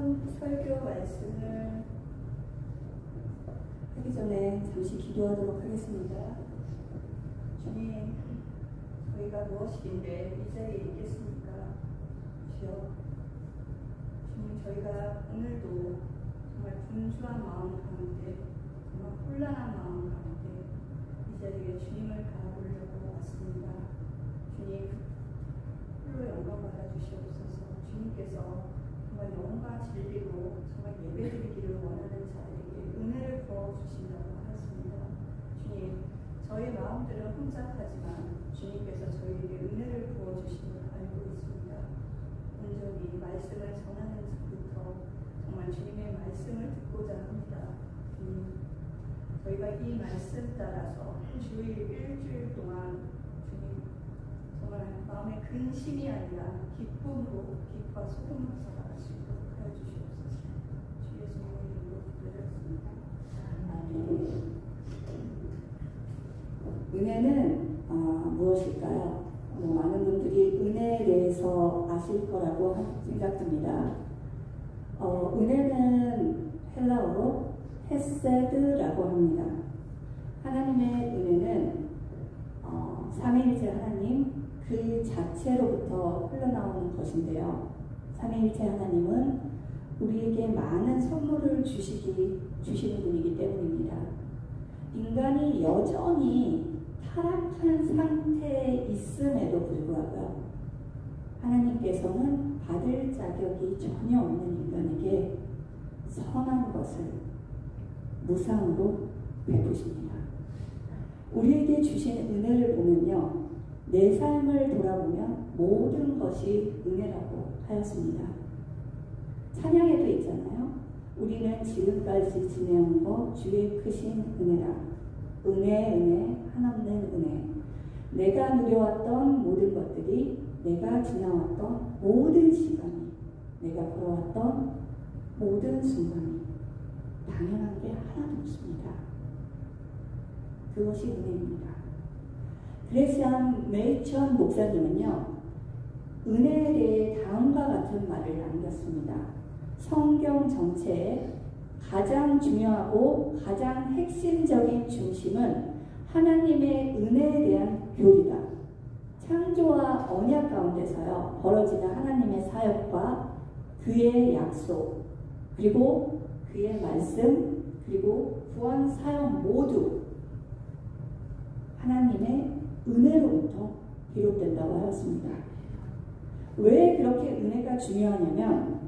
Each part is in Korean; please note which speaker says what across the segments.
Speaker 1: 이번 설교 말씀을 하기 전에 잠시 기도하도록 하겠습니다. 주님, 저희가 무엇이긴데 이 자리에 있겠습니까? 주여, 주님, 저희가 오늘도 정말 분주한 마음 가운데, 정말 혼란한 마음 가운데 이 자리에 주님을 바라보려고 왔습니다. 주님, 홀로 영광 받아 주시옵소서. 주님께서 정말 영과 진리로 정말 예배드리기를 원하는 자들에게 은혜를 부어주신다고 하였습니다. 주님, 저희 마음들은 혼잡하지만 주님께서 저희에게 은혜를 부어주신 걸 알고 있습니다. 온전히 말씀을 전하는 자부터 정말 주님의 말씀을 듣고자 합니다. 주님, 저희가 이 말씀 따라서 주일 일주일 동안 주님 정말 마음의 근심이 아니라 기쁨으로 기뻐 소금으로 살아갈 수 있도록 하여 주시옵소서. 주 예수님의 이름으로 기도드렸습니다.
Speaker 2: 은혜는 무엇일까요? 많은 분들이 은혜에 대해서 아실 거라고 생각합니다. 은혜는 헬라어로 헤세드라고 합니다. 하나님의 은혜는 삼위일체 하나님 그 자체로부터 흘러나오는 것인데요. 삼위일체 하나님은 우리에게 많은 선물을 주시는 분이기 때문입니다. 인간이 여전히 타락한 상태에 있음에도 불구하고 하나님께서는 받을 자격이 전혀 없는 인간에게 선한 것을 무상으로 베푸십니다. 우리에게 주신 은혜를 보면요, 내 삶을 돌아보면 모든 것이 은혜라고 하였습니다. 찬양에도 있잖아요. 우리는 지금까지 지내온 것 주의 크신 은혜라. 은혜 한없는 은혜. 내가 누려왔던 모든 것들이, 내가 지나왔던 모든 시간이, 내가 걸어왔던 모든 순간이 당연한 게 하나도 없습니다. 그것이 은혜입니다. 그레시안 메이천 목사님은요, 은혜에 대해 다음과 같은 말을 남겼습니다. 성경 전체에 가장 중요하고 가장 핵심적인 중심은 하나님의 은혜에 대한 교리다. 창조와 언약 가운데서요, 벌어지는 하나님의 사역과 그의 약속, 그리고 그의 말씀, 그리고 구원 사역 모두 하나님의 은혜로부터 비롯된다고 하였습니다. 왜 그렇게 은혜가 중요하냐면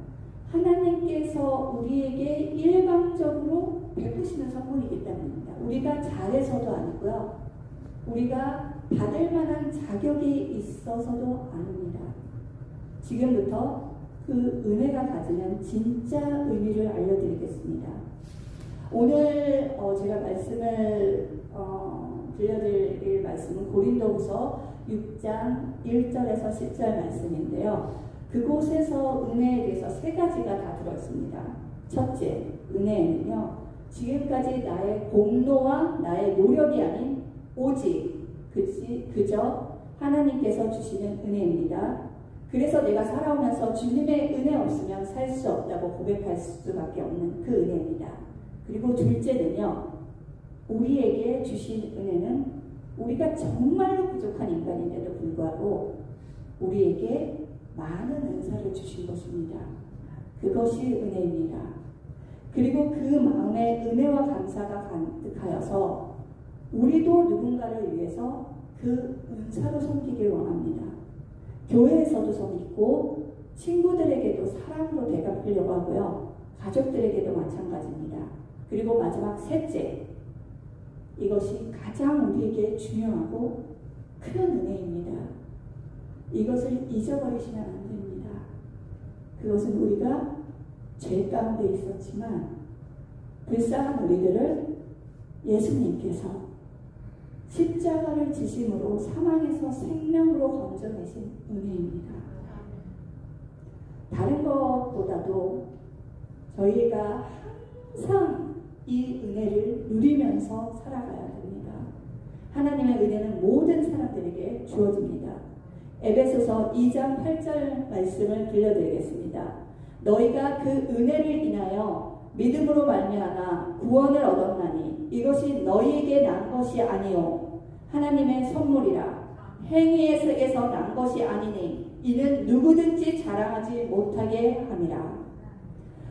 Speaker 2: 하나님께서 우리에게 일방적으로 베푸시는 선물이기 때문입니다. 우리가 잘해서도 아니고요, 우리가 받을 만한 자격이 있어서도 아닙니다. 지금부터 그 은혜가 가지는 진짜 의미를 알려드리겠습니다. 오늘 제가 말씀을 들려드릴 말씀은 고린도후서 6장 1절에서 10절 말씀인데요. 그곳에서 은혜에 대해서 세 가지가 다 들어있습니다. 첫째, 은혜에는요, 지금까지 나의 공로와 나의 노력이 아닌 오직 그저 하나님께서 주시는 은혜입니다. 그래서 내가 살아오면서 주님의 은혜 없으면 살 수 없다고 고백할 수밖에 없는 그 은혜입니다. 그리고 둘째는요, 우리에게 주신 은혜는 우리가 정말로 부족한 인간인데도 불구하고 우리에게 많은 은사를 주신 것입니다. 그것이 은혜입니다. 그리고 그 마음에 은혜와 감사가 가득하여서 우리도 누군가를 위해서 그 은사로 섬기길 원합니다. 교회에서도 섬기고 친구들에게도 사랑으로 대갚으려고 하고요, 가족들에게도 마찬가지입니다. 그리고 마지막 셋째, 이것이 가장 우리에게 중요하고 큰 은혜입니다. 이것을 잊어버리시면 안 됩니다. 그것은 우리가 죄 가운데 있었지만 불쌍한 우리들을 예수님께서 십자가를 지심으로 사망에서 생명으로 건져내신 은혜입니다. 다른 것보다도 저희가 항상 이 은혜를 누리면서 살아가야 됩니다. 하나님의 은혜는 모든 사람들에게 주어집니다. 에베소서 2장 8절 말씀을 들려드리겠습니다. 너희가 그 은혜를 인하여 믿음으로 말미암아 구원을 얻었나니 이것이 너희에게 난 것이 아니요 하나님의 선물이라. 행위에서 난 것이 아니니 이는 누구든지 자랑하지 못하게 함이라.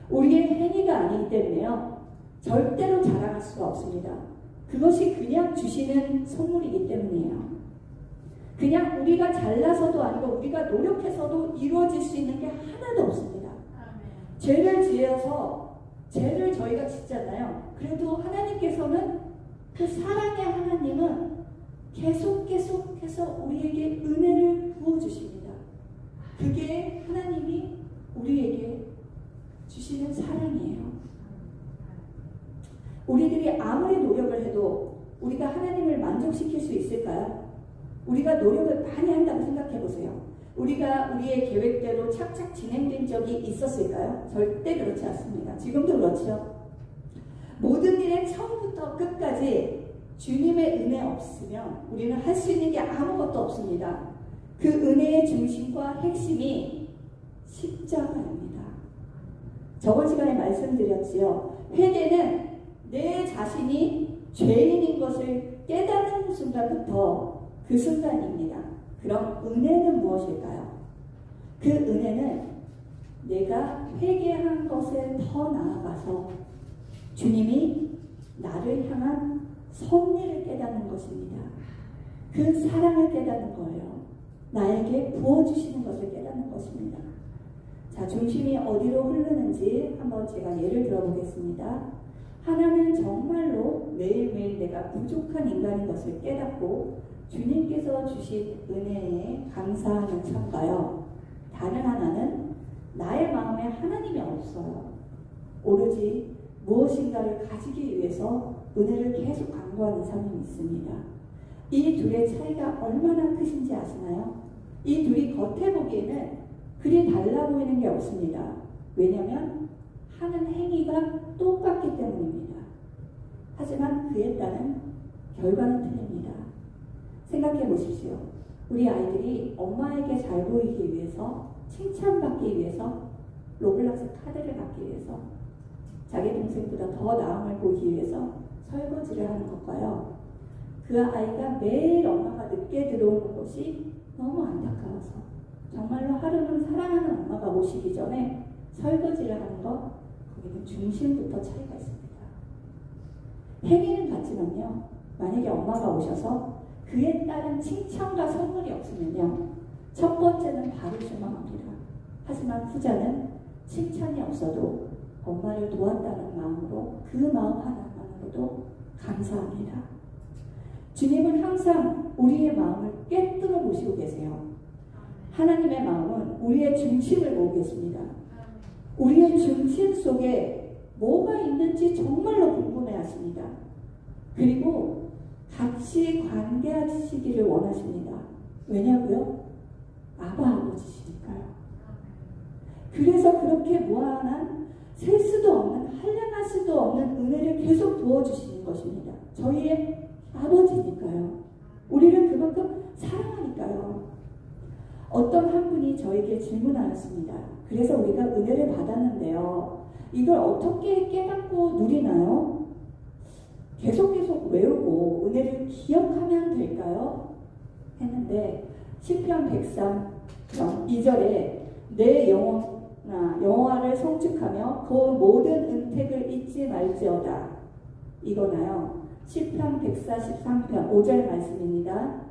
Speaker 2: 우리의 행위가 아니기 때문에요, 절대로 자랑할 수가 없습니다. 그것이 그냥 주시는 선물이기 때문이에요. 그냥 우리가 잘나서도 아니고 우리가 노력해서도 이루어질 수 있는 게 하나도 없습니다. 죄를 지어서 죄를 저희가 짓잖아요. 그래도 하나님께서는 그 사랑의 하나님은 계속해서 우리에게 은혜를 부어주십니다. 그게 하나님이 우리에게 주시는 사랑이에요. 우리들이 아무리 노력을 해도 우리가 하나님을 만족시킬 수 있을까요? 우리가 노력을 많이 한다고 생각해 보세요. 우리가 우리의 계획대로 착착 진행된 적이 있었을까요? 절대 그렇지 않습니다. 지금도 그렇죠. 모든 일에 처음부터 끝까지 주님의 은혜 없으면 우리는 할 수 있는 게 아무것도 없습니다. 그 은혜의 중심과 핵심이 십자가입니다. 저번 시간에 말씀드렸지요. 회개는 내 자신이 죄인인 것을 깨닫는 순간부터 그 순간입니다. 그럼 은혜는 무엇일까요? 그 은혜는 내가 회개한 것에 더 나아가서 주님이 나를 향한 섭리를 깨닫는 것입니다. 그 사랑을 깨닫는 거예요. 나에게 부어주시는 것을 깨닫는 것입니다. 자, 중심이 어디로 흐르는지 한번 제가 예를 들어보겠습니다. 하나는 정말로 매일매일 내가 부족한 인간인 것을 깨닫고 주님께서 주신 은혜에 감사하는 참가요. 다른 하나는 나의 마음에 하나님이 없어요. 오로지 무엇인가를 가지기 위해서 은혜를 계속 강구하는 사람이 있습니다. 이 둘의 차이가 얼마나 크신지 아시나요? 이 둘이 겉에 보기에는 그리 달라 보이는 게 없습니다. 왜냐하면 하는 행위가 똑같기 때문입니다. 하지만 그에 따른 결과는 틀립니다. 생각해 보십시오. 우리 아이들이 엄마에게 잘 보이기 위해서, 칭찬받기 위해서, 로블락스 카드를 받기 위해서, 자기 동생보다 더 나음을 보이기 위해서 설거지를 하는 것과요, 그 아이가 매일 엄마가 늦게 들어오는 것이 너무 안타까워서 정말로 하루는 사랑하는 엄마가 오시기 전에 설거지를 하는 것, 거기는 중심부터 차이가 있습니다. 행위는 같지만요, 만약에 엄마가 오셔서 그에 따른 칭찬과 선물이 없으면요, 첫 번째는 바로 실망합니다. 하지만 후자는 칭찬이 없어도 엄마를 도왔다는 마음으로 그 마음 하나만으로도 감사합니다. 주님은 항상 우리의 마음을 꿰뚫어 보시고 계세요. 하나님의 마음은 우리의 중심을 보고 계십니다. 우리의 중심 속에 뭐가 있는지 정말로 궁금해 하십니다. 그리고 같이 관계하시기를 원하십니다. 왜냐고요? 아버지시니까요. 그래서 그렇게 무한한 셀 수도 없는, 한량할 수도 없는 은혜를 계속 부어주시는 것입니다. 저희의 아버지니까요. 우리를 그만큼 사랑하니까요. 어떤 한 분이 저에게 질문하였습니다. 그래서 우리가 은혜를 받았는데요, 이걸 어떻게 깨닫고 누리나요? 계속 외우고 은혜를 기억하면 될까요? 했는데 시편 103편 2절에 내 영혼아 여호와를 송축하며 그 모든 은택을 잊지 말지어다. 이거나요, 시편 143편 5절 말씀입니다.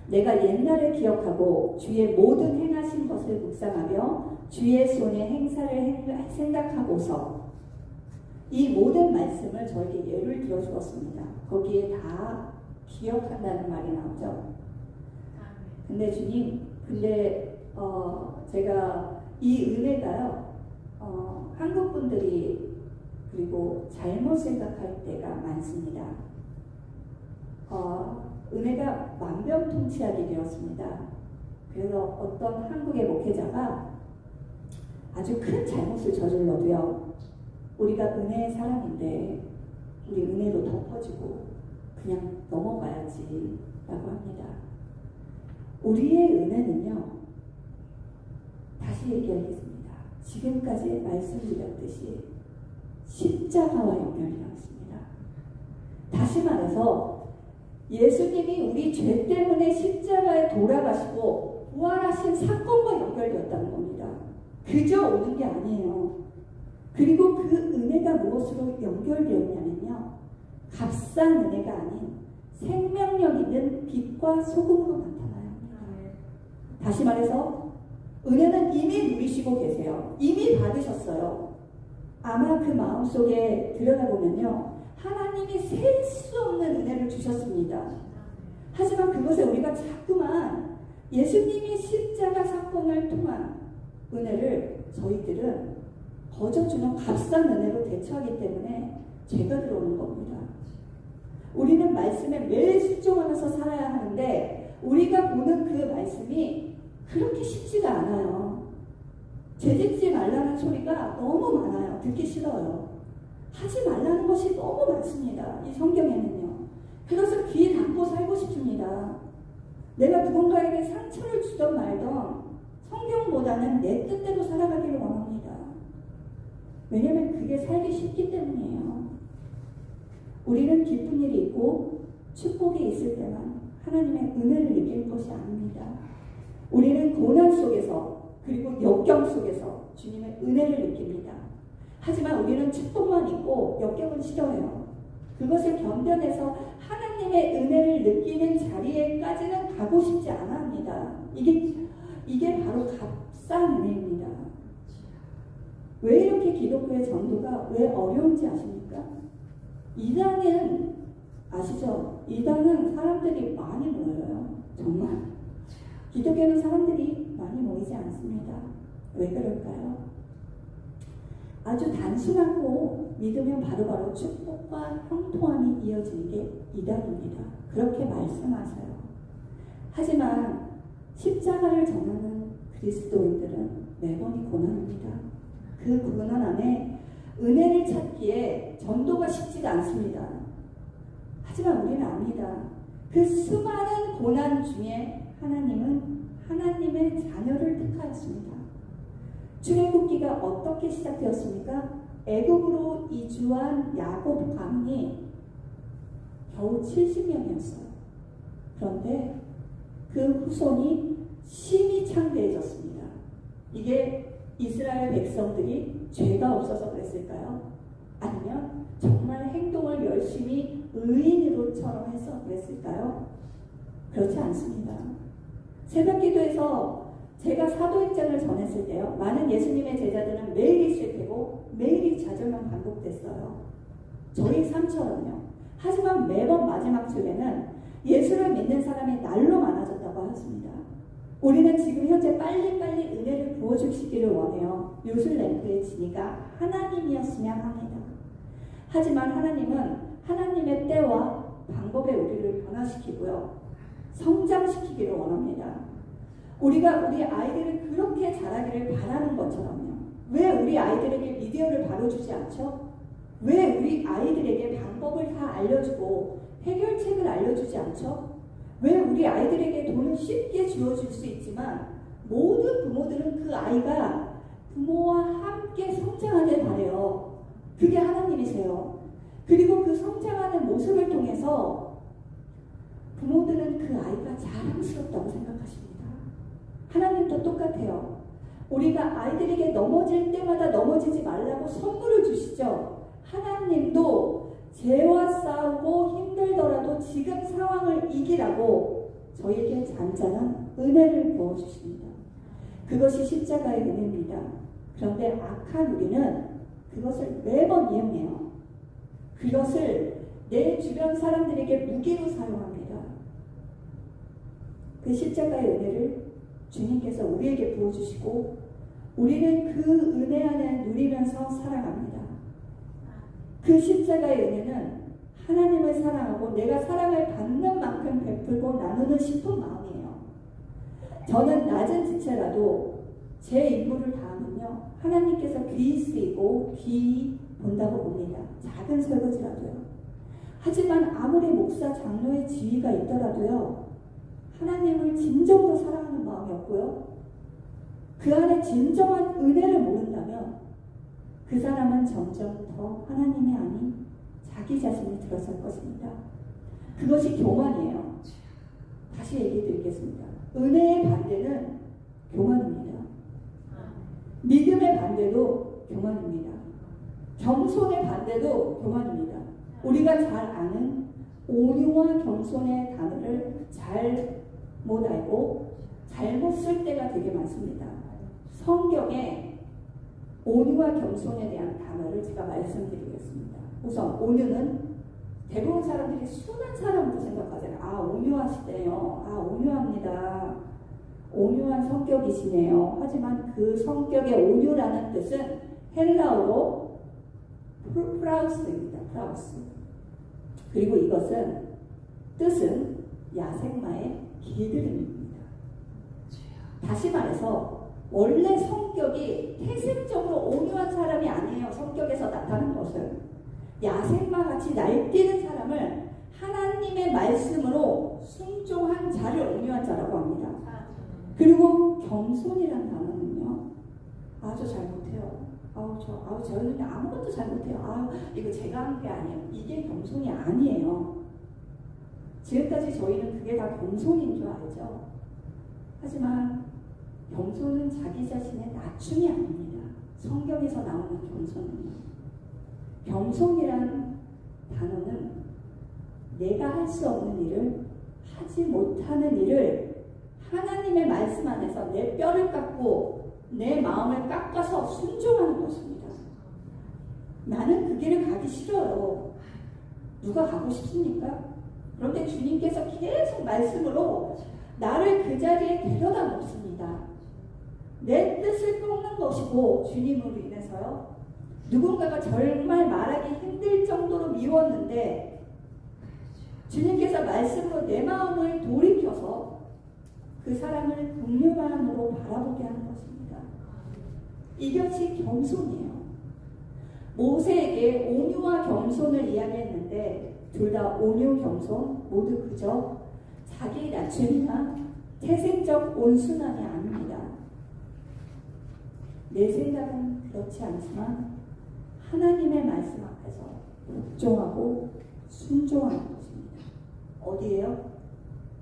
Speaker 2: 내가 옛날을 기억하고 주의 모든 행하신 것을 묵상하며 주의 손의 행사를 생각하고서, 이 모든 말씀을 저에게 예를 들어 주었습니다. 거기에 다 기억한다는 말이 나오죠. 근데 주님, 제가 이 은혜가요, 한국 분들이 그리고 잘못 생각할 때가 많습니다. 은혜가 만병통치약이 되었습니다. 그래서 어떤 한국의 목회자가 아주 큰 잘못을 저질러도요, 우리가 은혜의 사람인데 우리 은혜로 덮어주고 그냥 넘어가야지 라고 합니다. 우리의 은혜는요, 다시 얘기하겠습니다. 지금까지 말씀드렸듯이 십자가와 연결되어 있습니다. 다시 말해서 예수님이 우리 죄 때문에 십자가에 돌아가시고 부활하신 사건과 연결되었다는 겁니다. 그저 오는 게 아니에요. 그리고 그 은혜가 무엇으로 연결되었냐면요. 값싼 은혜가 아닌 생명력 있는 빛과 소금으로 나타나요. 다시 말해서 은혜는 이미 누리시고 계세요. 이미 받으셨어요. 아마 그 마음속에 들여다보면요. 하나님이 셀 수 없는 은혜를 주셨습니다. 하지만 그것에 우리가 자꾸만 예수님이 십자가 사건을 통한 은혜를 저희들은 거저주는 값싼 은혜로 대처하기 때문에 죄가 들어오는 겁니다. 우리는 말씀에 매일 순종하면서 살아야 하는데 우리가 보는 그 말씀이 그렇게 쉽지가 않아요. 죄짓지 말라는 소리가 너무 많아요. 듣기 싫어요. 하지 말라는 것이 너무 많습니다. 이 성경에는요. 그것을 귀에 담고 살고 싶습니다. 내가 누군가에게 상처를 주던 말던 성경보다는 내 뜻대로 살아가기를 원합니다. 왜냐하면 그게 살기 쉽기 때문이에요. 우리는 기쁜 일이 있고 축복이 있을 때만 하나님의 은혜를 느낄 것이 아닙니다. 우리는 고난 속에서 그리고 역경 속에서 주님의 은혜를 느낍니다. 하지만 우리는 축복만 있고 역경은 싫어해요. 그것을 견뎌내서 하나님의 은혜를 느끼는 자리에까지는 가고 싶지 않아 합니다. 이게 바로 값싼 은혜입니다. 왜 이렇게 기독교의 전도가 왜 어려운지 아십니까? 이단은 아시죠? 이단은 사람들이 많이 모여요. 정말. 기독교는 사람들이 많이 모이지 않습니다. 왜 그럴까요? 아주 단순하고 믿으면 바로바로 축복과 형통함이 이어지는 게 이단입니다. 그렇게 말씀하세요. 하지만 십자가를 전하는 그리스도인들은 매번이 고난합니다. 그 고난 안에 은혜를 찾기에 전도가 쉽지가 않습니다. 하지만 우리는 압니다. 그 수많은 고난 중에 하나님은 하나님의 자녀를 택하였습니다. 출애굽기가 어떻게 시작되었습니까? 애굽으로 이주한 야곱 가문이 겨우 70명이었어요. 그런데 그 후손이 심히 창대해졌습니다. 이게 이스라엘 백성들이 죄가 없어서 그랬을까요? 아니면 정말 행동을 열심히 의인으로처럼 해서 그랬을까요? 그렇지 않습니다. 새벽기도에서 제가 사도행전을 전했을 때요. 많은 예수님의 제자들은 매일이 실패고 매일이 좌절만 반복됐어요. 저희 삶처럼요. 하지만 매번 마지막 주에는 예수를 믿는 사람이 날로 많아졌다고 하였습니다. 우리는 지금 현재 빨리빨리 은혜를 부어주시기를 원해요. 요술램프의 진이가 하나님이었으면 합니다. 하지만 하나님은 하나님의 때와 방법에 우리를 변화시키고요. 성장시키기를 원합니다. 우리가 우리 아이들을 그렇게 자라기를 바라는 것처럼요. 왜 우리 아이들에게 미디어를 바로 주지 않죠? 왜 우리 아이들에게 방법을 다 알려주고 해결책을 알려주지 않죠? 왜 우리 아이들에게 돈을 쉽게 주어줄 수 있지만 모든 부모들은 그 아이가 부모와 함께 성장하길 바래요. 그게 하나님이세요. 그리고 그 성장하는 모습을 통해서 부모들은 그 아이가 자랑스럽다고 생각하십니다. 하나님도 똑같아요. 우리가 아이들에게 넘어질 때마다 넘어지지 말라고 선물을 주시죠. 하나님도 죄와 싸우고 힘들더라도 지금 상황을 이기라고 저에게 잔잔한 은혜를 부어주십니다. 그것이 십자가의 은혜입니다. 그런데 악한 우리는 그것을 매번 이용해요. 그것을 내 주변 사람들에게 무기로 사용합니다. 그 십자가의 은혜를 주님께서 우리에게 부어주시고 우리는 그 은혜 안에 누리면서 살아갑니다. 그 십자가의 은혜는 하나님을 사랑하고 내가 사랑을 받는 만큼 베풀고 나누는 싶은 마음이에요. 저는 낮은 지체라도 제 임무를 다하면요. 하나님께서 귀히 쓰이고 귀히 본다고 봅니다. 작은 설거지라도요. 하지만 아무리 목사 장로의 지위가 있더라도요. 하나님을 진정으로 사랑하는 마음이 없고요. 그 안에 진정한 은혜를 모른다면 그 사람은 점점 더 하나님이 아닌 자기 자신이 들어설 것입니다. 그것이 교만이에요. 다시 얘기해 드리겠습니다. 은혜의 반대는 교만입니다. 믿음의 반대도 교만입니다. 겸손의 반대도 교만입니다. 우리가 잘 아는 온유와 겸손의 단어를 잘못 알고 잘못 쓸 때가 되게 많습니다. 성경에 온유와 겸손에 대한 단어를 제가 말씀드리겠습니다. 우선 온유는 대부분 사람들이 순한 사람으로 생각하잖아요. 아, 온유하시대요. 아, 온유합니다. 온유한 성격이시네요. 하지만 그 성격의 온유라는 뜻은 헬라어로 프라우스입니다. 프라우스. 그리고 이것은 뜻은 야생마의 길들임입니다. 다시 말해서 원래 성격이 태생적으로 온유한 사람이 아니에요. 성격에서 나타난 것은 야생마같이 날뛰는 사람을 하나님의 말씀으로 순종한 자를 온유한 자라고 합니다. 그리고 겸손이라는 단어는요, 아주 잘못해요. 저는 아무것도 잘못해요. 이거 제가 한 게 아니에요. 이게 겸손이 아니에요. 지금까지 저희는 그게 다 겸손인 줄 알죠. 하지만 겸손은 자기 자신의 낮춤이 아닙니다. 성경에서 나오는 겸손은요. 겸손이라는 단어는 내가 할 수 없는 일을, 하지 못하는 일을 하나님의 말씀 안에서 내 뼈를 깎고 내 마음을 깎아서 순종하는 것입니다. 나는 그 길을 가기 싫어요. 누가 가고 싶습니까? 그런데 주님께서 계속 말씀으로 나를 그 자리에 데려다 놓습니다. 내 뜻을 쫓는 것이고, 주님으로 인해서요, 누군가가 정말 말하기 힘들 정도로 미웠는데 주님께서 말씀으로 내 마음을 돌이켜서 그 사람을 긍휼 마음으로 바라보게 하는 것입니다. 이것이 겸손이에요. 모세에게 온유와 겸손을 이야기했는데 둘 다 온유, 겸손 모두 그저 자기 낮춤이나 태생적 온순함이 아닙니다. 내 생각은 그렇지 않지만 하나님의 말씀 앞에서 복종하고 순종하는 것입니다. 어디에요?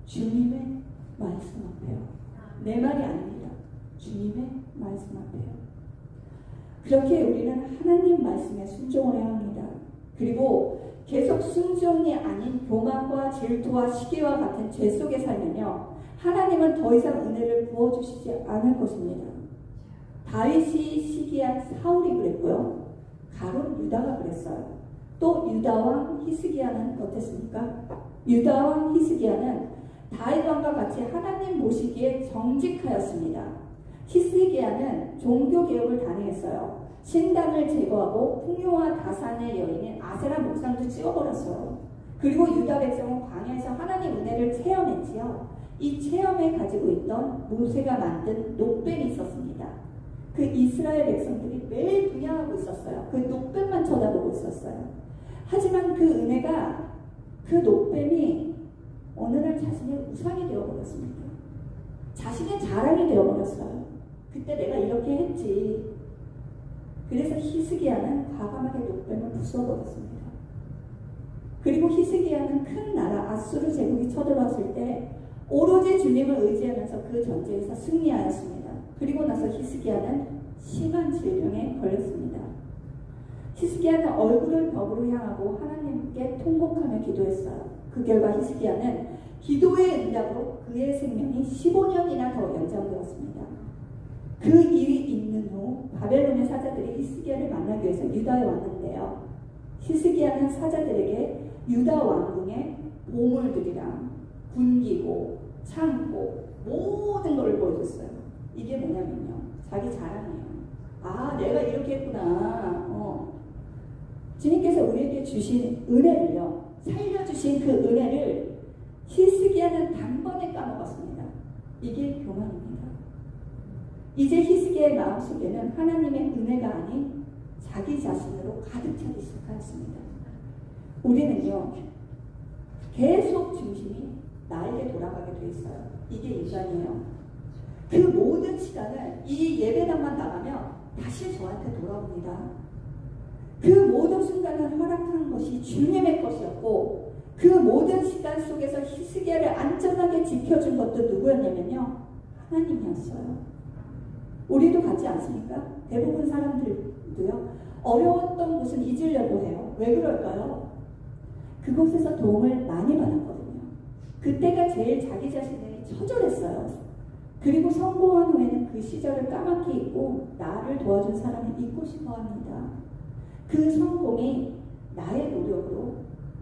Speaker 2: 주님의 말씀 앞에요. 내 말이 아닙니다. 주님의 말씀 앞에요. 그렇게 우리는 하나님 말씀에 순종을 해야 합니다. 그리고 계속 순종이 아닌 교만과 질투와 시기와 같은 죄 속에 살면요, 하나님은 더 이상 은혜를 부어주시지 않을 것입니다. 다윗이 시기한 사울이 그랬고요, 가룟 유다가 그랬어요. 또 유다왕 히스기야는 어땠습니까? 유다왕 히스기야는 다윗 왕과 같이 하나님 모시기에 정직하였습니다. 히스기야는 종교개혁을 단행했어요. 신당을 제거하고 풍요와 다산의 여인인 아세라 목상도 찍어버렸어요. 그리고 유다 백성은 광야에서 하나님 은혜를 체험했지요. 이 체험에 가지고 있던 모세가 만든 녹뱀이 있었습니다. 그 이스라엘 백성들이 매일 분양하고 있었어요. 그 녹뱀만 쳐다보고 있었어요. 하지만 그 은혜가, 그 녹뱀이 어느 날 자신의 우상이 되어버렸습니다. 자신의 자랑이 되어버렸어요. 그때 내가 이렇게 했지. 그래서 히스기야는 과감하게 녹뱀을 부숴버렸습니다. 그리고 히스기야는 큰 나라 아수르 제국이 쳐들어왔을 때 오로지 주님을 의지하면서 그 전쟁에서 승리하였습니다. 그리고 나서 히스기야는 심한 질병에 걸렸습니다. 히스기야는 얼굴을 벽으로 향하고 하나님께 통곡하며 기도했어요. 그 결과 히스기야는 기도의 응답으로 그의 생명이 15년이나 더 연장되었습니다. 그 일이 있는 후 바벨론의 사자들이 히스기야를 만나기 위해서 유다에 왔는데요. 히스기야는 사자들에게 유다 왕궁의 보물들이랑 군기고 창고 모든 걸 보여줬어요. 이게 뭐냐면요, 자기 자랑이에요. 아, 내가 이렇게 했구나. 주님께서 우리에게 주신 은혜를요, 살려주신 그 은혜를 히스기야는 단번에 까먹었습니다. 이게 교만입니다. 이제 히스기야의 마음속에는 하나님의 은혜가 아닌 자기 자신으로 가득 차기 시작하였습니다. 우리는요, 계속 중심이 나에게 돌아가게 돼 있어요. 이게 인간이에요. 그 모든 시간을 이 예배당만 나가면 다시 저한테 돌아옵니다. 그 모든 순간을 허락한 것이 주님의 것이었고 그 모든 시간 속에서 히스기야를 안전하게 지켜준 것도 누구였냐면요, 하나님이었어요. 우리도 같지 않습니까? 대부분 사람들도요, 어려웠던 곳은 잊으려고 해요. 왜 그럴까요? 그곳에서 도움을 많이 받았거든요. 그때가 제일 자기 자신이 처절했어요. 그리고 성공한 후에는 그 시절을 까맣게 잊고 나를 도와준 사람을 잊고 싶어 합니다. 그 성공이 나의 노력으로,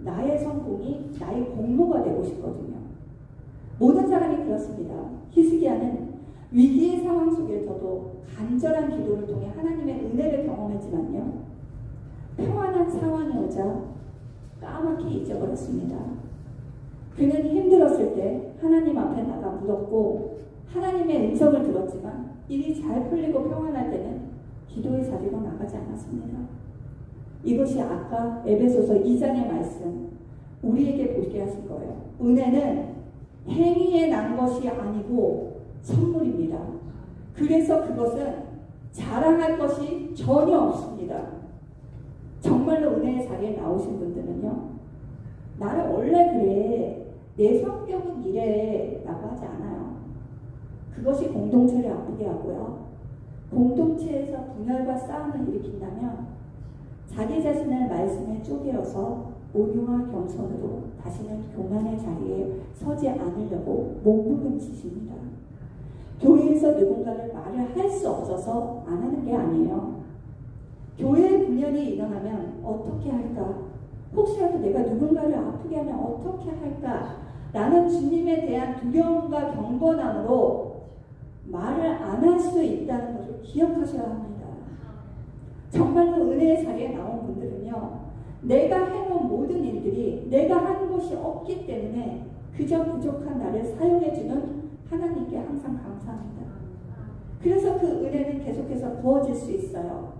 Speaker 2: 나의 성공이 나의 공로가 되고 싶거든요. 모든 사람이 그렇습니다. 히스기야는 위기의 상황 속에서도 간절한 기도를 통해 하나님의 은혜를 경험했지만요, 평안한 상황이 오자 까맣게 잊어버렸습니다. 그는 힘들었을 때 하나님 앞에 나가 물었고 하나님의 음성을 들었지만 일이 잘 풀리고 평안할 때는 기도의 자리로 나가지 않았습니다. 이것이 아까 에베소서 2장의 말씀, 우리에게 보게 하신 거예요. 은혜는 행위에 난 것이 아니고 선물입니다. 그래서 그것은 자랑할 것이 전혀 없습니다. 정말로 은혜의 자리에 나오신 분들은요, 나는 원래 그래, 내 성격은 이래 라고 하지 않아요. 그것이 공동체를 아프게 하고요, 공동체에서 분열과 싸움을 일으킨다면 자기 자신을 말씀에 쪼개어서 온유와 겸손으로 다시는 교만의 자리에 서지 않으려고 몸부림치십니다. 교회에서 누군가를 말을 할 수 없어서 안 하는 게 아니에요. 교회의 분열이 일어나면 어떻게 할까? 혹시라도 내가 누군가를 아프게 하면 어떻게 할까? 라는 주님에 대한 두려움과 경건함으로 말을 안 할 수 있다는 것을 기억하셔야 합니다. 정말로 은혜의 자리에 나온 분들은요, 내가 해놓은 모든 일들이 내가 한 것이 없기 때문에 그저 부족한 나를 사용해주는 하나님께 항상 감사합니다. 그래서 그 은혜는 계속해서 부어질 수 있어요.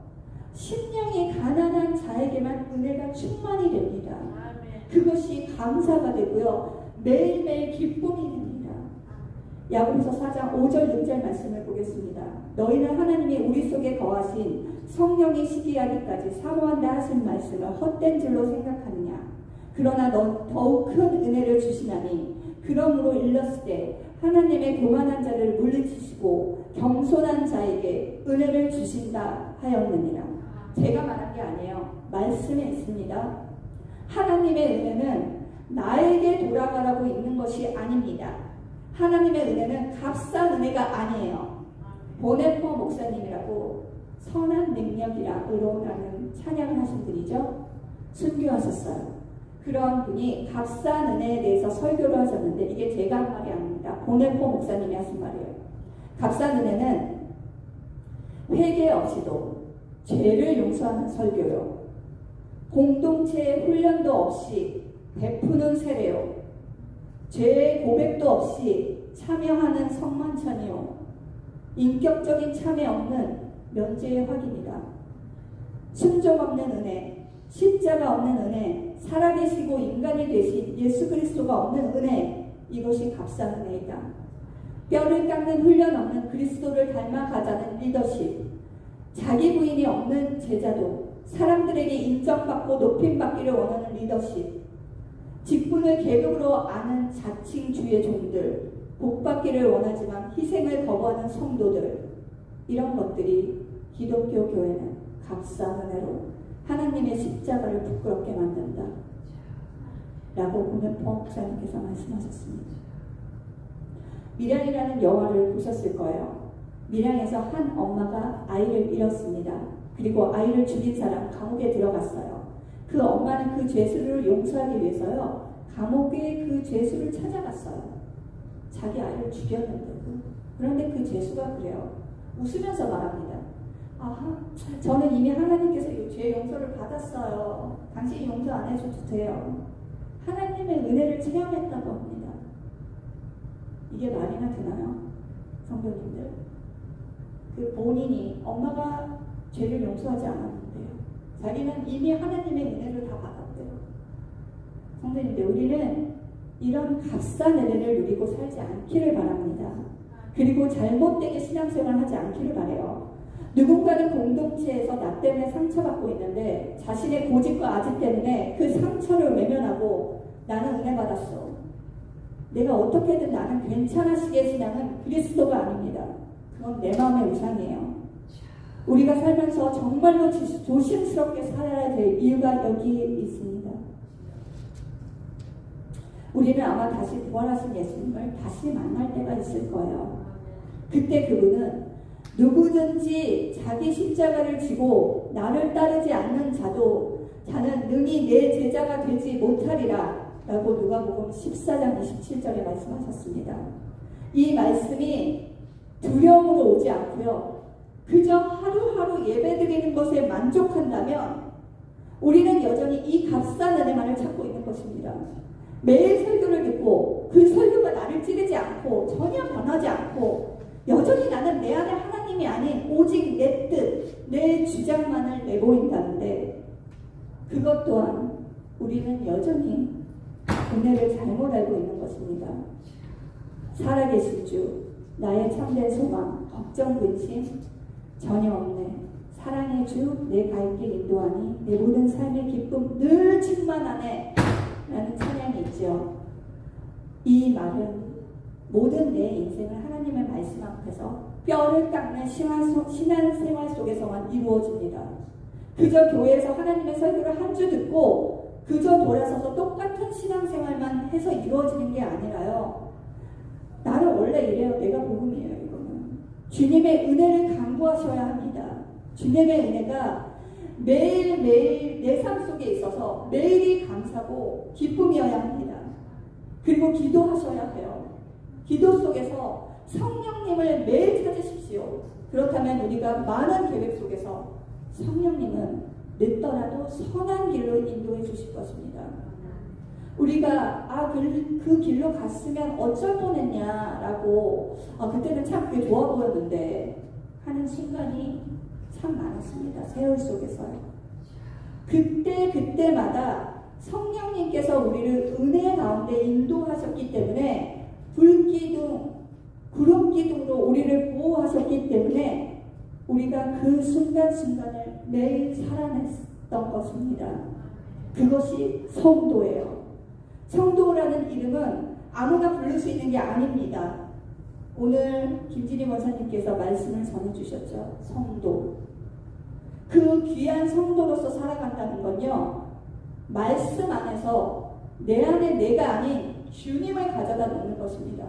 Speaker 2: 심령이 가난한 자에게만 은혜가 충만이 됩니다. 그것이 감사가 되고요, 매일매일 기쁨이 됩니다. 야고보서 4장 5절 6절 말씀을 보겠습니다. 너희는 하나님이 우리 속에 거하신 성령이 시기하기까지 사모한다 하신 말씀을 헛된 줄로 생각하느냐? 그러나 넌 더욱 큰 은혜를 주시나니 그러므로 일렀을 때 하나님의 교만한 자를 물리치시고 겸손한 자에게 은혜를 주신다 하였느니라. 제가 말한 게 아니에요. 말씀에 있습니다. 하나님의 은혜는 나에게 돌아가라고 있는 것이 아닙니다. 하나님의 은혜는 값싼 은혜가 아니에요. 보네포 목사님이라고 선한 능력이라는 찬양을 하신 분이죠. 순교하셨어요. 그런 분이 값싼 은혜에 대해서 설교를 하셨는데 이게 제가 한 말이 아닙니다. 보네포 목사님이 하신 말이에요. 값싼 은혜는 회개 없이도 죄를 용서하는 설교요, 공동체의 훈련도 없이 베푸는 세례요, 죄의 고백도 없이 참여하는 성만찬이요, 인격적인 참여 없는 면죄의 확인이다. 순종 없는 은혜, 십자가 없는 은혜, 살아계시고 인간이 되신 예수 그리스도가 없는 은혜, 이것이 값싼 은혜이다. 뼈를 깎는 훈련 없는 그리스도를 닮아가자는 리더십, 자기 부인이 없는 제자도 사람들에게 인정받고 높임받기를 원하는 리더십, 직분을 계급으로 아는 자칭주의 종들, 복받기를 원하지만 희생을 거부하는 성도들, 이런 것들이 기독교 교회는 값싼 은혜로 하나님의 십자가를 부끄럽게 만든다 라고 보네포 목사님께서 말씀하셨습니다. 밀양이라는 영화를 보셨을 거예요. 밀양에서 한 엄마가 아이를 잃었습니다. 그리고 아이를 죽인 사람 감옥에 들어갔어요. 그 엄마는 그 죄수를 용서하기 위해서요, 감옥에 그 죄수를 찾아갔어요. 자기 아이를 죽였는데도. 그런데 그 죄수가 그래요. 웃으면서 말합니다. 아, 저는 이미 하나님께서 이 죄 용서를 받았어요. 당신이 용서 안 해줘도 돼요. 하나님의 은혜를 체험했다고 합니다. 이게 말이나 되나요? 성도님들. 그 본인이, 엄마가 죄를 용서하지 않았는데요, 자기는 이미 하나님의 은혜를 다 받았대요. 성도님들, 우리는 이런 값싼 은혜를 누리고 살지 않기를 바랍니다. 그리고 잘못되게 신앙생활 하지 않기를 바래요. 누군가는 공동체에서 나 때문에 상처받고 있는데 자신의 고집과 아집 때문에 그 상처를 외면하고 나는 은혜 받았어. 내가 어떻게든 나는 괜찮아지게 신앙은 그리스도가 아닙니다. 그건 내 마음의 우상이에요. 우리가 살면서 정말로 조심스럽게 살아야 될 이유가 여기에 있습니다. 우리는 아마 다시 부활하신 예수님을 다시 만날 때가 있을 거예요. 그때 그분은 누구든지 자기 십자가를 지고 나를 따르지 않는 자는 능히 내 제자가 되지 못하리라 라고 누가복음 14장 27절에 말씀하셨습니다. 이 말씀이 두려움으로 오지 않고요. 그저 하루하루 예배드리는 것에 만족한다면 우리는 여전히 이 값싼 은혜만을 찾고 있는 것입니다. 매일 설교를 듣고 그 설교가 나를 찌르지 않고 전혀 변하지 않고 여전히 나는 내 안에 하나님이 아닌 오직 내 뜻, 내 주장만을 내보인다는데 그것 또한 우리는 여전히 은혜를 잘못 알고 있는 것입니다. 살아계신 주, 나의 참된 소망, 걱정, 근심 전혀 없네. 사랑의 주, 내 갈 길 인도하니 내 모든 삶의 기쁨 늘 충만하네 라는 찬양이 있죠. 이 말은 모든 내 인생을 하나님의 말씀 앞에서 뼈를 깎는 신앙생활 속에서만 이루어집니다. 그저 교회에서 하나님의 설교를 한 주 듣고 그저 돌아서서 똑같은 신앙생활만 해서 이루어지는 게 아니라요. 나는 원래 이래요. 내가 복음이에요. 이거는 주님의 은혜를 강구하셔야 합니다. 주님의 은혜가 매일매일 내 삶 속에 있어서 매일이 감사고 기쁨이어야 합니다. 그리고 기도하셔야 해요. 기도 속에서 성령님을 매일 찾으십시오. 그렇다면 우리가 많은 계획 속에서 성령님은 늦더라도 선한 길로 인도해 주실 것입니다. 우리가 그 길로 갔으면 어쩔 뻔했냐라고 그때는 참 그게 좋아 보였는데 하는 순간이 참 많았습니다. 세월 속에서요. 그때마다 성령님께서 우리를 은혜 가운데 인도하셨기 때문에 불기둥, 구름기둥으로 우리를 보호하셨기 때문에 우리가 그 순간순간을 매일 살아냈던 것입니다. 그것이 성도예요. 성도라는 이름은 아무나 부를 수 있는 게 아닙니다. 오늘 김진희 원사님께서 말씀을 전해주셨죠. 성도. 그 귀한 성도로서 살아간다는 건요. 말씀 안에서 내 안에 내가 아닌 주님을 가져다 놓는 것입니다.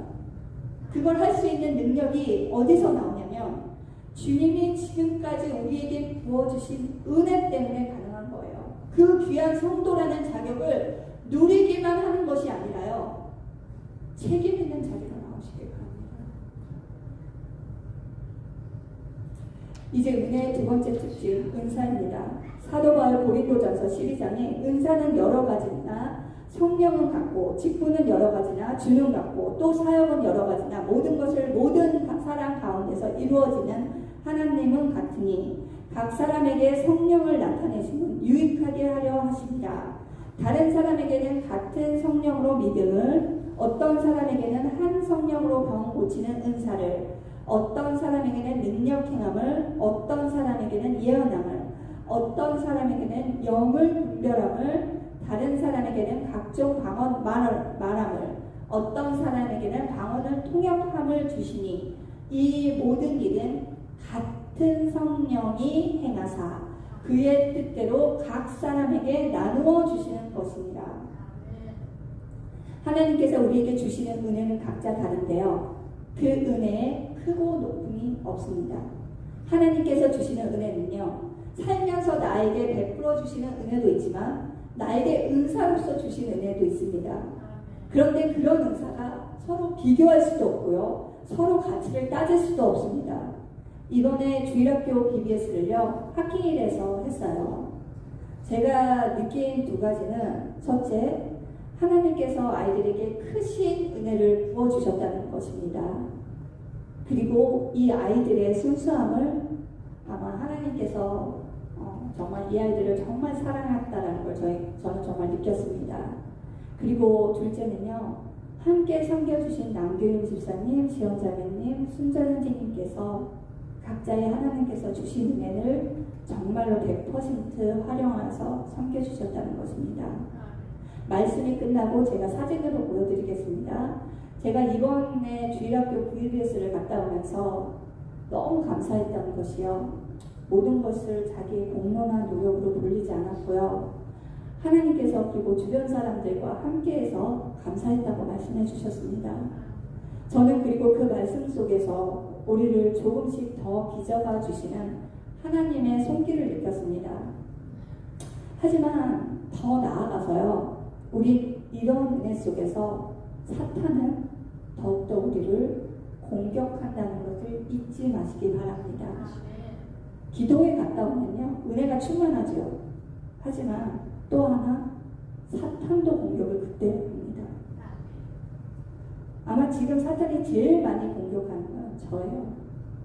Speaker 2: 그걸 할 수 있는 능력이 어디서 나오냐면 주님이 지금까지 우리에게 부어주신 은혜 때문에 가능한 거예요. 그 귀한 성도라는 자격을 누리기만 하는 것이 아니라요. 책임 있는 자리로 나오시길 바랍니다. 이제 은혜의 두 번째 특징, 은사입니다. 사도 바울 고린도전서 12장에 은사는 여러 가지나 성령은 같고 직분은 여러 가지나 주는 같고 또 사역은 여러 가지나 모든 것을 모든 사람 가운데서 이루어지는 하나님은 같으니 각 사람에게 성령을 나타내시면 유익하게 하려 하십니다. 다른 사람에게는 같은 성령으로 믿음을, 어떤 사람에게는 한 성령으로 병 고치는 은사를, 어떤 사람에게는 능력 행함을, 어떤 사람에게는 예언함을, 어떤 사람에게는 영을 분별함을, 다른 사람에게는 각종 방언 말함을, 어떤 사람에게는 방언을 통역함을 주시니 이 모든 일은 같은 성령이 행하사 그의 뜻대로 각 사람에게 나누어 주시는 것입니다. 하나님께서 우리에게 주시는 은혜는 각자 다른데요. 그 은혜에 크고 높음이 없습니다. 하나님께서 주시는 은혜는요. 살면서 나에게 베풀어 주시는 은혜도 있지만 나에게 은사로서 주신 은혜도 있습니다. 그런데 그런 은사가 서로 비교할 수도 없고요. 서로 가치를 따질 수도 없습니다. 이번에 주일학교 BBS를요. 하킹일에서 했어요. 제가 느낀 두 가지는 첫째, 하나님께서 아이들에게 크신 은혜를 부어주셨다는 것입니다. 그리고 이 아이들의 순수함을 아마 하나님께서 정말 이 아이들을 정말 사랑했다는 걸 저는 정말 느꼈습니다. 그리고 둘째는요, 함께 섬겨주신 남교인 집사님, 지원자매님, 순전 선생님께서 각자의 하나님께서 주신 은혜를 정말로 100% 활용해서 섬겨주셨다는 것입니다. 말씀이 끝나고 제가 사진으로 보여드리겠습니다. 제가 이번에 주일학교 VBS를 갔다 오면서 너무 감사했다는 것이요. 모든 것을 자기의 공로나 노력으로 돌리지 않았고요. 하나님께서 그리고 주변 사람들과 함께해서 감사했다고 말씀해 주셨습니다. 저는 그리고 그 말씀 속에서 우리를 조금씩 더 빚어가 주시는 하나님의 손길을 느꼈습니다. 하지만 더 나아가서요. 우리 이런 은혜 속에서 사탄은 더욱더 우리를 공격한다는 것을 잊지 마시기 바랍니다. 기도에 갔다 오면요. 은혜가 충만하죠. 하지만 또 하나 사탄도 공격을 그때 합니다. 아마 지금 사탄이 제일 많이 공격하는 건 저예요.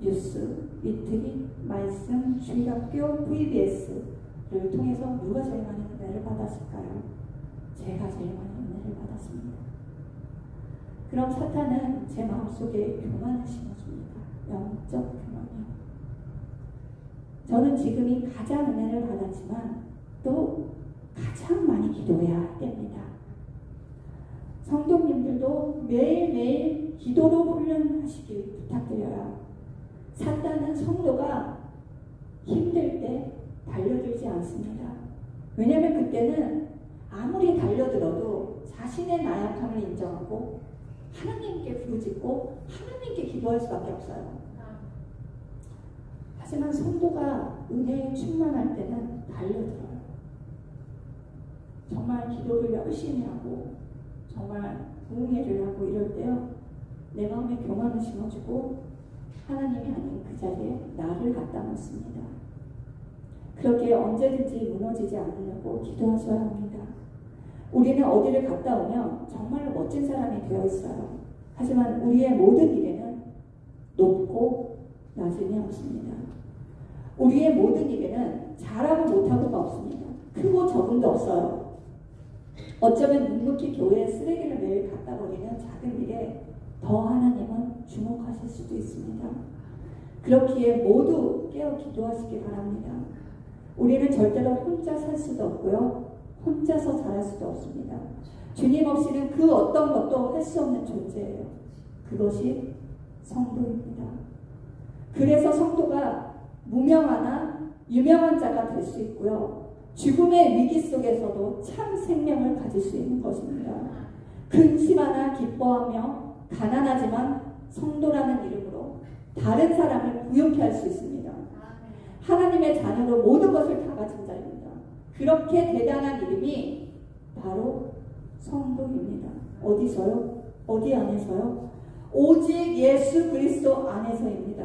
Speaker 2: 뉴스, 위트기, 말씀, 주일학교, VBS를 통해서 누가 제일 많이 은혜를 받았을까요? 제가 제일 많이 은혜를 받았습니다. 그럼 사탄은 제 마음속에 교만을 심어줍니다. 영적 교만이요. 저는 지금이 가장 은혜를 받았지만 또 가장 많이 기도해야 됩니다. 성도님들도 매일매일 기도로 훈련하시길 부탁드려요. 사탄은 성도가 힘들 때 달려들지 않습니다. 왜냐하면 그때는 아무리 달려들어도 자신의 나약함을 인정하고 하나님께 부르짖고 하나님께 기도할 수밖에 없어요. 하지만 성도가 은혜에 충만할 때는 달려들어요. 정말 기도를 열심히 하고 정말 응애를 하고 이럴 때요. 내 마음에 교만을 심어주고 하나님이 아닌 그 자리에 나를 갖다 놓습니다. 그렇게 언제든지 무너지지 않으려고 기도하셔야 합니다. 우리는 어디를 갔다 오면 정말로 멋진 사람이 되어 있어요. 하지만 우리의 모든 일에는 높고 낮음이 없습니다. 우리의 모든 일에는 잘하고 못하고가 없습니다. 크고 적음도 없어요. 어쩌면 묵묵히 교회에 쓰레기를 매일 갖다 버리는 작은 일에 더 하나님은 주목하실 수도 있습니다. 그렇기에 모두 깨어 기도하시기 바랍니다. 우리는 절대로 혼자 살 수도 없고요. 혼자서 잘할 수도 없습니다. 주님 없이는 그 어떤 것도 할 수 없는 존재예요. 그것이 성도입니다. 그래서 성도가 무명하나 유명한 자가 될 수 있고요. 죽음의 위기 속에서도 참 생명을 가질 수 있는 것입니다. 근심하나 기뻐하며 가난하지만 성도라는 이름으로 다른 사람을 부욕해 할 수 있습니다. 하나님의 자녀로 모든 것을 다 가진 자입니다. 그렇게 대단한 이름이 바로 성도입니다. 어디서요? 어디 안에서요? 오직 예수 그리스도 안에서입니다.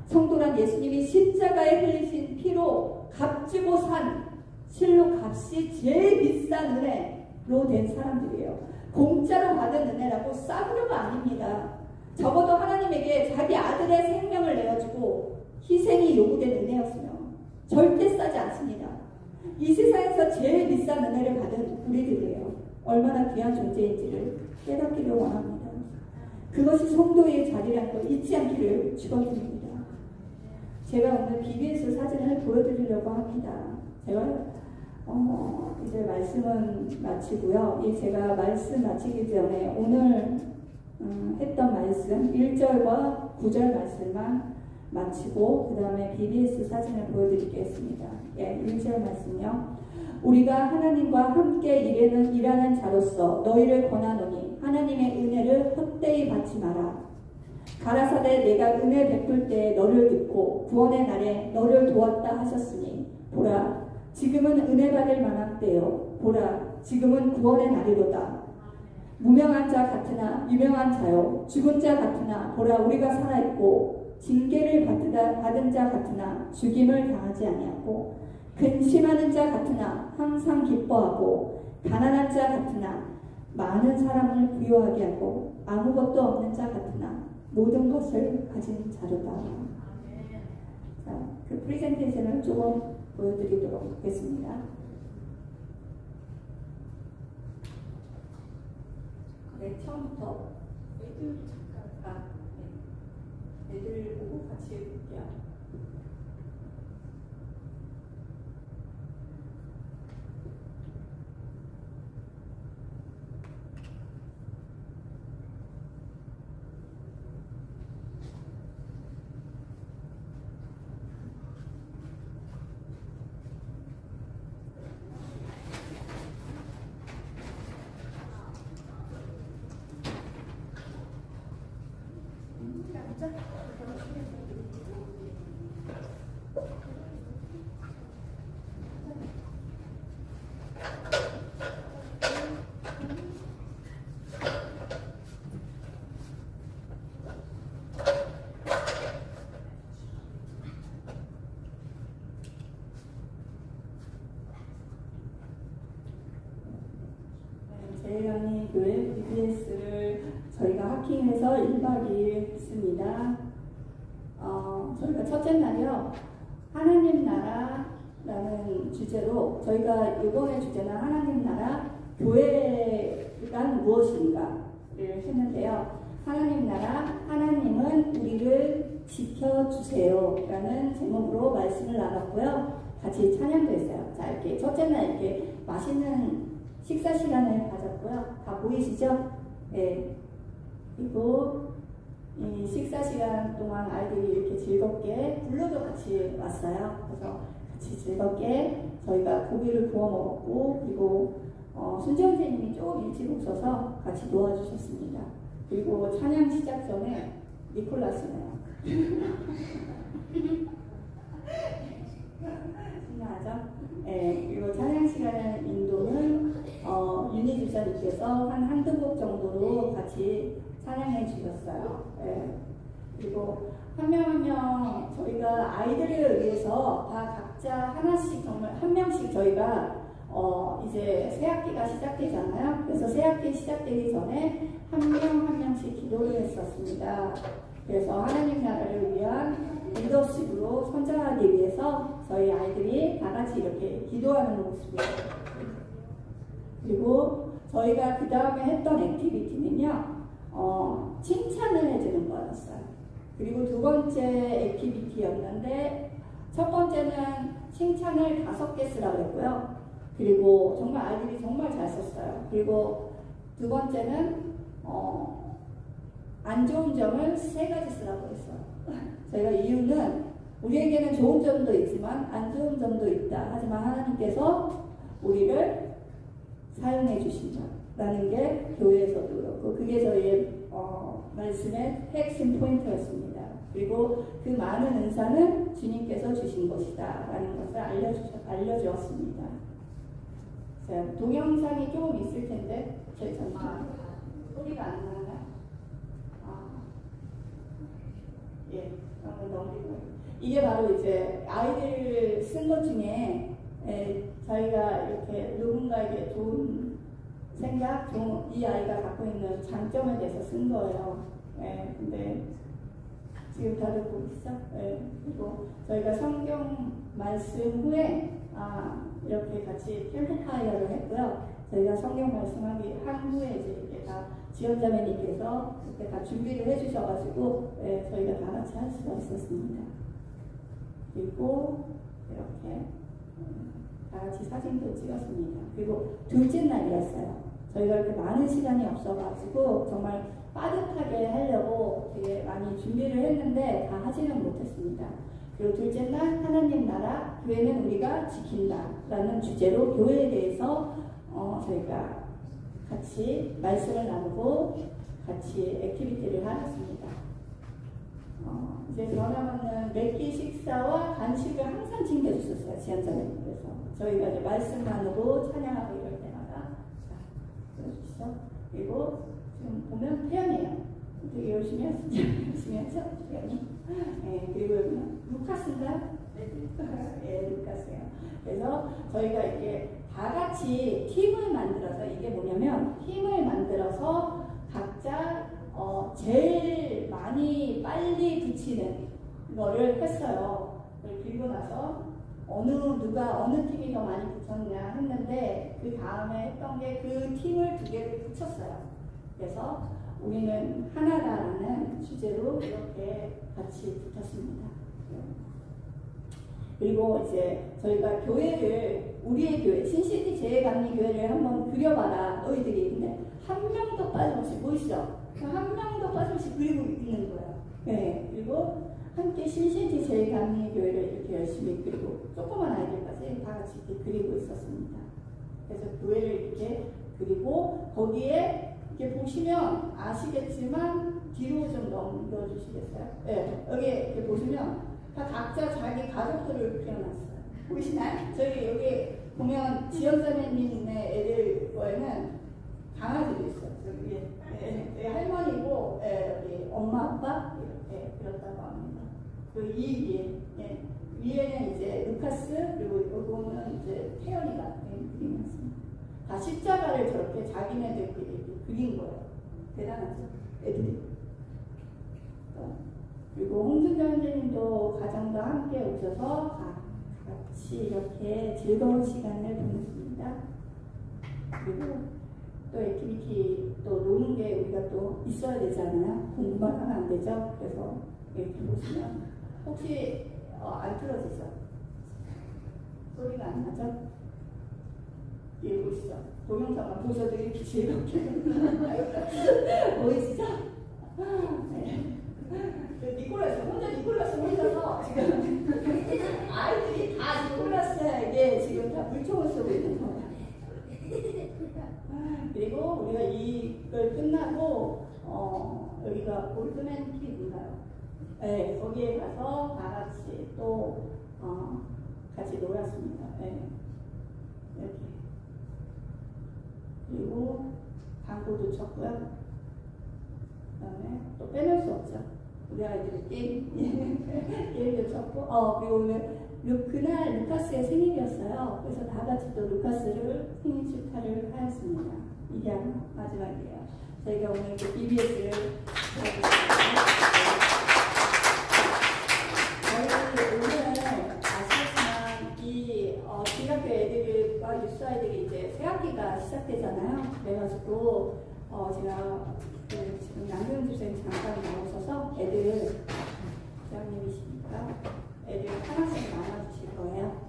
Speaker 2: 성도란 예수님이 십자가에 흘리신 피로 값주고 산 실로 값이 제일 비싼 은혜로 된 사람들이에요. 공짜로 받은 은혜라고 싸구려가 아닙니다. 적어도 하나님에게 자기 아들의 생명을 내어주고 희생이 요구된 은혜였으며 절대 싸지 않습니다. 이 세상에서 제일 비싼 은혜를 받은 우리들이에요. 얼마나 귀한 존재인지를 깨닫기를 원합니다. 그것이 성도의 자리라는 걸 잊지 않기를 축원드립니다. 제가 오늘 BBS 사진을 보여드리려고 합니다. 제가 이제 말씀은 마치고요. 제가 말씀 마치기 전에 오늘 했던 말씀 1절과 9절 말씀만 마치고 그 다음에 BBS 사진을 보여드리겠습니다. 1절 말씀요. 우리가 하나님과 함께 일하는 자로서 너희를 권하노니 하나님의 은혜를 헛되이 받지 마라. 가라사대 내가 은혜 베풀 때 너를 듣고 구원의 날에 너를 도왔다 하셨으니 보라 지금은 은혜 받을 만한 때요. 보라 지금은 구원의 날이로다. 무명한 자 같으나 유명한 자요. 죽은 자 같으나 보라 우리가 살아있고 징계를 받은 자 같으나 죽임을 당하지 아니하고 근심하는 자 같으나 항상 기뻐하고 가난한 자 같으나 많은 사람을 부유하게 하고 아무것도 없는 자 같으나 모든 것을 가진 자로다. 자, 그 프레젠테이션을 조금 보여드리도록 하겠습니다. 네, 처음부터
Speaker 1: 애들 잠깐.
Speaker 2: 네. 애들 보고 같이 해볼게요. 제일언니 교회 BBS를 저희가 하킹해서 1박 2일 했습니다. 저희가 첫째 날이요. 하나님 나라라는 주제로 저희가 이번에 주제는 하나님 나라 교회가 무엇인가를 했는데요. 하나님 나라, 하나님은 우리를 지켜주세요 라는 제목으로 말씀을 나눴고요. 같이 찬양도 했어요. 자, 이렇게 첫째 날 이렇게 맛있는 식사 시간을 가졌고요. 다 보이시죠? 네. 그리고 이 식사 시간 동안 아이들이 이렇게 즐겁게 블루도 같이 왔어요. 그래서 같이 즐겁게 저희가 고기를 구워 먹었고, 그리고 순정 선생님이 조금 일찍 오셔서 같이 도와주셨습니다. 그리고 찬양 시작 전에 니콜라스네요. 신나하죠? 네, 그리고 찬양 시간 인도는 윤희 주사님께서 한두 곡 정도로 같이 찬양해 주셨어요. 네. 그리고 한 명 한 명 저희가 아이들을 위해서 다 각자 하나씩 정말 한 명씩 저희가 이제 새학기가 시작되잖아요. 그래서 새학기 시작되기 전에 한 명 한 명씩 기도를 했었습니다. 그래서 하나님 나라를 위한 리더십으로 선전하기 위해서 저희 아이들이 다 같이 이렇게 기도하는 모습이에요. 그리고 저희가 그 다음에 했던 액티비티는요, 칭찬을 해주는 거였어요. 그리고 두 번째 액티비티였는데, 첫 번째는 칭찬을 5개 쓰라고 했고요. 그리고 정말 아이들이 정말 잘 썼어요. 그리고 두 번째는 안 좋은 점을 3가지 쓰라고 했어요. 저희가 이유는 우리에게는 좋은 점도 있지만 안 좋은 점도 있다. 하지만 하나님께서 우리를 사용해 주신다라는 게 교회에서도 그렇고, 그게 저희의 말씀의 핵심 포인트였습니다. 그리고 그 많은 은사는 주님께서 주신 것이다 라는 것을 알려주었습니다. 자, 동영상이 조금 있을 텐데 저희 잠깐 소리가 안 나나? 예, 한번 넘기고. 이게 바로 이제 아이들 쓴 것 중에 저희가 이렇게 누군가에게 좋은 생각, 이 아이가 갖고 있는 장점에 대해서 쓴 거예요. 근데 지금 다들 보시죠? 그리고 저희가 성경 말씀 후에 이렇게 같이 캠프파이어를 했고요. 저희가 성경 말씀하기 한 후에 이제 이렇게 다 지원자매님께서 그때 다 준비를 해주셔가지고 저희가 다 같이 할 수가 있었습니다. 그리고 이렇게 다 같이 사진도 찍었습니다. 그리고 둘째 날이었어요. 저희가 이렇게 많은 시간이 없어가지고 정말 빠듯하게 하려고 되게 많이 준비를 했는데 다 하지는 못했습니다. 그리고 둘째 날 하나님 나라 교회는 우리가 지킨다 라는 주제로 교회에 대해서 저희가 같이 말씀을 나누고 같이 액티비티를 하였습니다. 이제 전화하는 매끼 식사와 간식을 항상 챙겨주셨어요. 지원자님께서. 저희가 이제 말씀 나누고 찬양하고 이럴 때마다. 자, 들어주시죠. 그리고 지금 보면 태연이에요. 되게 열심히 하시죠? 열심히 하죠? 태연이. 그리고 여기는 루카스인가? 네, 루카스예요. 그래서 저희가 이렇게 다 같이 팀을 만들어서, 이게 뭐냐면 팀을 만들어서 각자 제일 많이 빨리 붙이는 거를 했어요. 그리고 나서 누가 어느 팀이 더 많이 붙였냐 했는데 그 다음에 했던 게 그 팀을 2개를 붙였어요. 그래서 우리는 하나다라는 주제로 이렇게 같이 붙었습니다. 그리고 이제 저희가 교회를, 우리의 교회, 신시티 재해감리교회를 한번 그려봐라, 너희들이. 근데 한 명도 빠짐없이 보이시죠? 한 명도 빠짐없이 그리고 있는 거예요. 네. 그리고 함께 신시티 재해감리교회를 이렇게 열심히 그리고 조그만 아이들까지 다 같이 이렇게 그리고 있었습니다. 그래서 교회를 이렇게 그리고 거기에 이렇게 보시면 아시겠지만 뒤로 좀 넘겨주시겠어요? 네. 여기 이렇게 보시면 다 각자 자기 가족들을 그려놨어요. 보이시나요? 저희 여기 보면 지연자매님의 애들 거에는 강아지도 있어요. 저기 위에. 네, 할머니고, 여기 엄마, 아빠 이렇게 그렸다고 합니다. 그리고 이 위에는 이제 루카스, 그리고 요거는 이제 태연이가 그림이었습니다. 다 십자가를 저렇게 자기네들끼리 그린 거예요. 대단하죠? 애들이. 그리고 홍순자 선생님도 가정과 함께 오셔서 같이 이렇게 즐거운 시간을 보냈습니다. 그리고 또 액티비티, 또 노는 게 우리가 또 있어야 되잖아요. 공부만 하면 안 되죠. 그래서 이렇게 보시면 혹시 안 틀어지죠? 소리가 안 나죠? 예, 보시죠. 동영상만 보셔도 이렇게 즐겁게 보이시죠? 네. 니콜라스, 혼자 니콜라스 혼자서 지금 아이들이 다 니콜라스에게 지금 다 물총을 쏘고 있는 거예요. 그리고 우리가 이걸 끝나고 여기가 골드맨 킥인가요? 네, 거기에 가서 다 같이 또 같이 놀았습니다. 네. 이렇게. 그리고 광고도 쳤고요. 그다음에 또 빼놓을 수 없죠. 우리 아이들이 게임도 쳤고, 그리고 오늘 그날 루카스의 생일이었어요. 그래서 다 같이 또 루카스를 생일 축하를 하였습니다. 이게 마지막이에요. 저희가 오늘 BBS를 저희 오늘 아시겠지만 이 중학교 애들과 유스 아이들이 이제 새학기가 시작되잖아요. 그래가지고 제가 지금 양경 주생 잠깐 나오셔서 애들 부장님이시니까 애들 하나씩 나눠주실 거예요.